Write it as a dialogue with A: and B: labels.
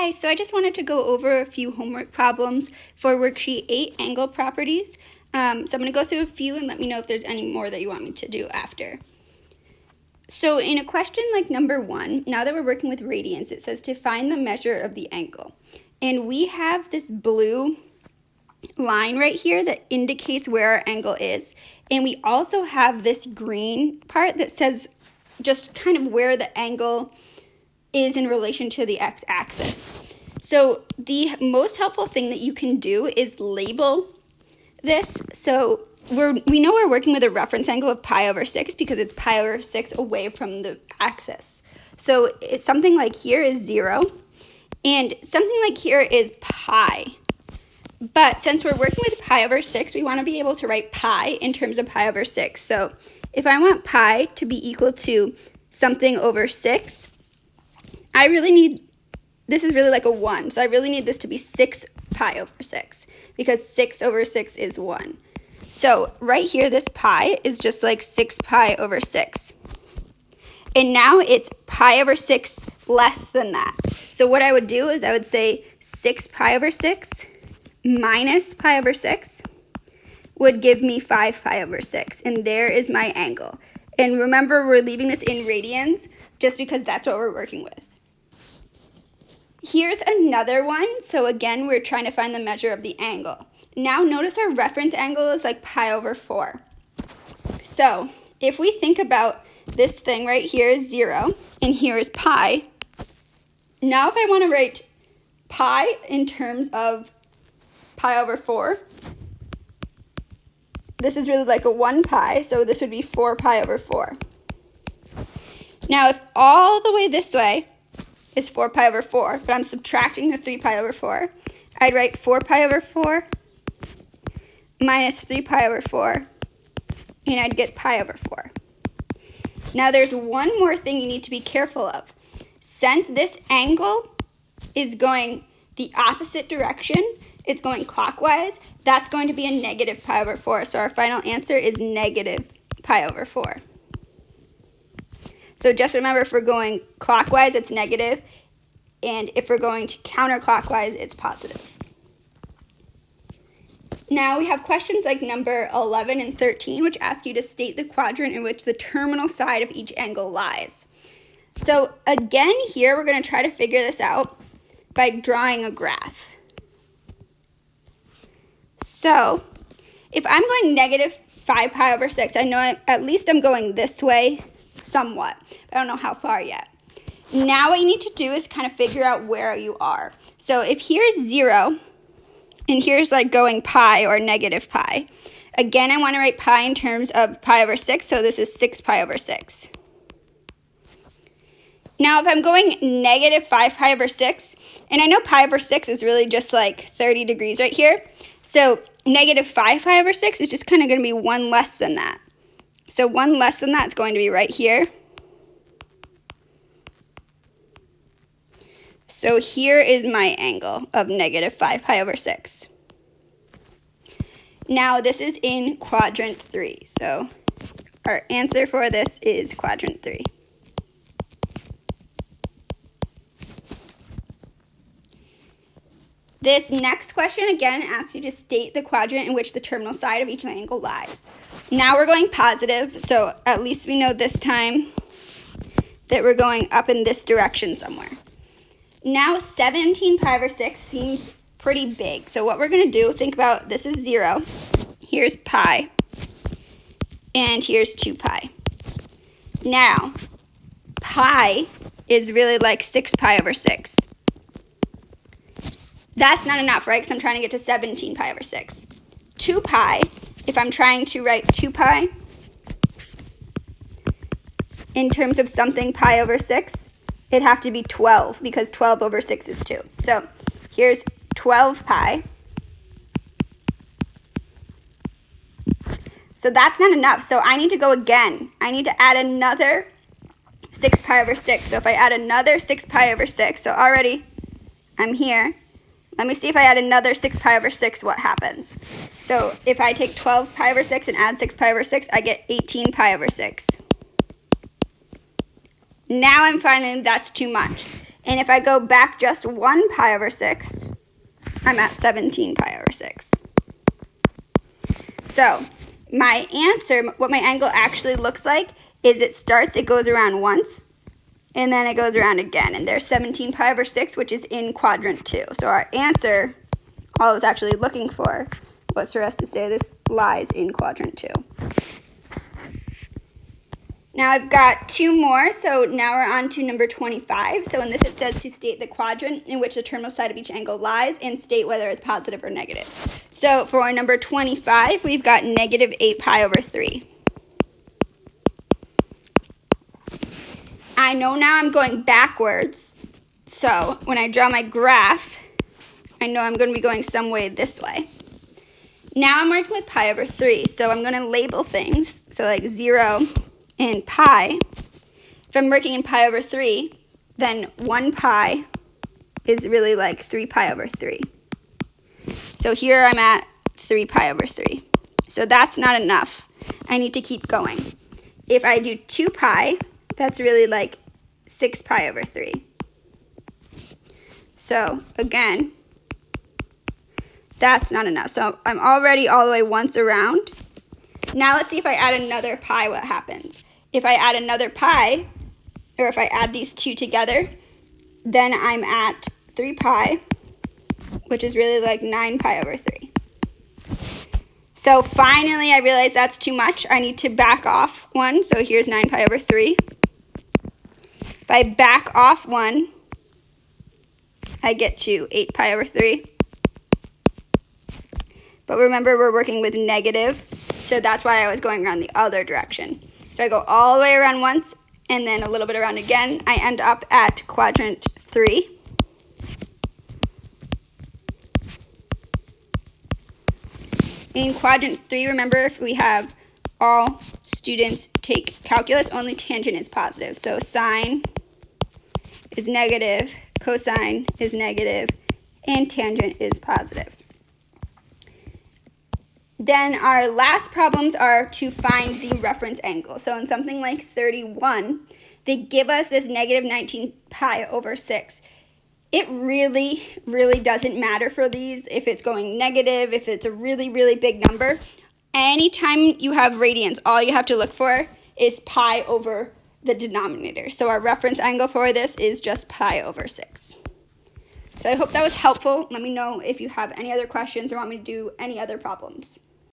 A: Hi, so I just wanted to go over a few homework problems for worksheet 8, angle properties. So I'm going to go through a few and let me know if there's any more that you want me to do after. So in a question like number 1, now that we're working with radians, it says to find the measure of the angle. And we have this blue line right here that indicates where our angle is. And we also have this green part that says just kind of where the angle is in relation to the x-axis. So the most helpful thing that you can do is label this. So we know we're working with a reference angle of pi over 6 because it's pi over 6 away from the axis. So something like here is 0, and something like here is pi. But since we're working with pi over 6, we want to be able to write pi in terms of pi over 6. So if I want pi to be equal to something over 6, I really need, this is really like a 1, so I really need this to be 6 pi over 6, because 6 over 6 is 1. So right here, this pi is just like 6 pi over 6. And now it's pi over 6 less than that. So what I would do is I would say 6 pi over 6 minus pi over 6 would give me 5 pi over 6. And there is my angle. And remember, we're leaving this in radians just because that's what we're working with. Here's another one. So again, we're trying to find the measure of the angle. Now notice our reference angle is like pi over 4. So if we think about this thing right here is 0, and here is pi. Now if I want to write pi in terms of pi over 4, this is really like a 1 pi, so this would be 4 pi over 4. Now if all the way this way is 4 pi over 4, but I'm subtracting the 3 pi over 4, I'd write 4 pi over 4 minus 3 pi over 4, and I'd get pi over 4. Now there's one more thing you need to be careful of. Since this angle is going the opposite direction, it's going clockwise, that's going to be a negative pi over 4. So our final answer is negative pi over 4. So just remember, if we're going clockwise, it's negative, and if we're going to counterclockwise, it's positive. Now we have questions like number 11 and 13, which ask you to state the quadrant in which the terminal side of each angle lies. So again, here we're going to try to figure this out by drawing a graph. So if I'm going negative 5 pi over 6, I know at least I'm going this way somewhat. I don't know how far yet. Now what you need to do is kind of figure out where you are. So if here's 0, and here's like going pi or negative pi, again, I want to write pi in terms of pi over 6, so this is 6 pi over 6. Now if I'm going negative 5 pi over 6, and I know pi over 6 is really just like 30 degrees right here, so negative 5 pi over 6 is just kind of going to be 1 less than that. So 1 less than that is going to be right here. So here is my angle of negative 5 pi over 6. Now this is in quadrant 3. So our answer for this is quadrant 3. This next question again asks you to state the quadrant in which the terminal side of each angle lies. Now we're going positive, so at least we know this time that we're going up in this direction somewhere. Now 17 pi over 6 seems pretty big. So what we're going to do, think about this is 0, here's pi, and here's 2 pi. Now, pi is really like 6 pi over 6. That's not enough, right? Because I'm trying to get to 17 pi over 6. 2 pi, if I'm trying to write 2 pi in terms of something pi over 6, it'd have to be 12, because 12 over 6 is 2. So here's 12 pi. So that's not enough. So I need to go again. I need to add another 6 pi over 6. So if I add another 6 pi over 6, so already I'm here. Let me see if I add another 6 pi over 6, what happens. So if I take 12 pi over 6 and add 6 pi over 6, I get 18 pi over 6. Now I'm finding that's too much. And if I go back just 1 pi over 6, I'm at 17 pi over 6. So my answer, what my angle actually looks like, is it goes around once, and then it goes around again. And there's 17 pi over 6, which is in quadrant 2. So our answer, all I was actually looking for, was for us to say this lies in quadrant 2. Now I've got 2 more, so now we're on to number 25. So in this it says to state the quadrant in which the terminal side of each angle lies and state whether it's positive or negative. So for number 25, we've got negative 8 pi over 3. I know now I'm going backwards, so when I draw my graph, I know I'm going to be going some way this way. Now I'm working with pi over 3, so I'm going to label things, so like 0 and pi. If I'm working in pi over 3, then 1 pi is really like 3 pi over 3. So here I'm at 3 pi over 3. So that's not enough. I need to keep going. If I do 2 pi, that's really like 6 pi over 3. So again, that's not enough. So I'm already all the way once around. Now let's see if I add another pi, what happens. If I add another pi, or if I add these two together, then I'm at 3 pi, which is really like 9 pi over 3. So finally I realize that's too much. I need to back off 1. So here's 9 pi over 3. If I back off 1, I get to 8 pi over 3. But remember, we're working with negative, so that's why I was going around the other direction. So I go all the way around once, and then a little bit around again. I end up at quadrant 3. In quadrant 3, remember, if we have all students take calculus, only tangent is positive. So sine is negative, cosine is negative, and tangent is positive. Then our last problems are to find the reference angle. So in something like 31, they give us this negative 19 pi over 6. It really, really doesn't matter for these if it's going negative, if it's a really, really big number. Anytime you have radians, all you have to look for is pi over the denominator. So our reference angle for this is just pi over 6. So I hope that was helpful. Let me know if you have any other questions or want me to do any other problems.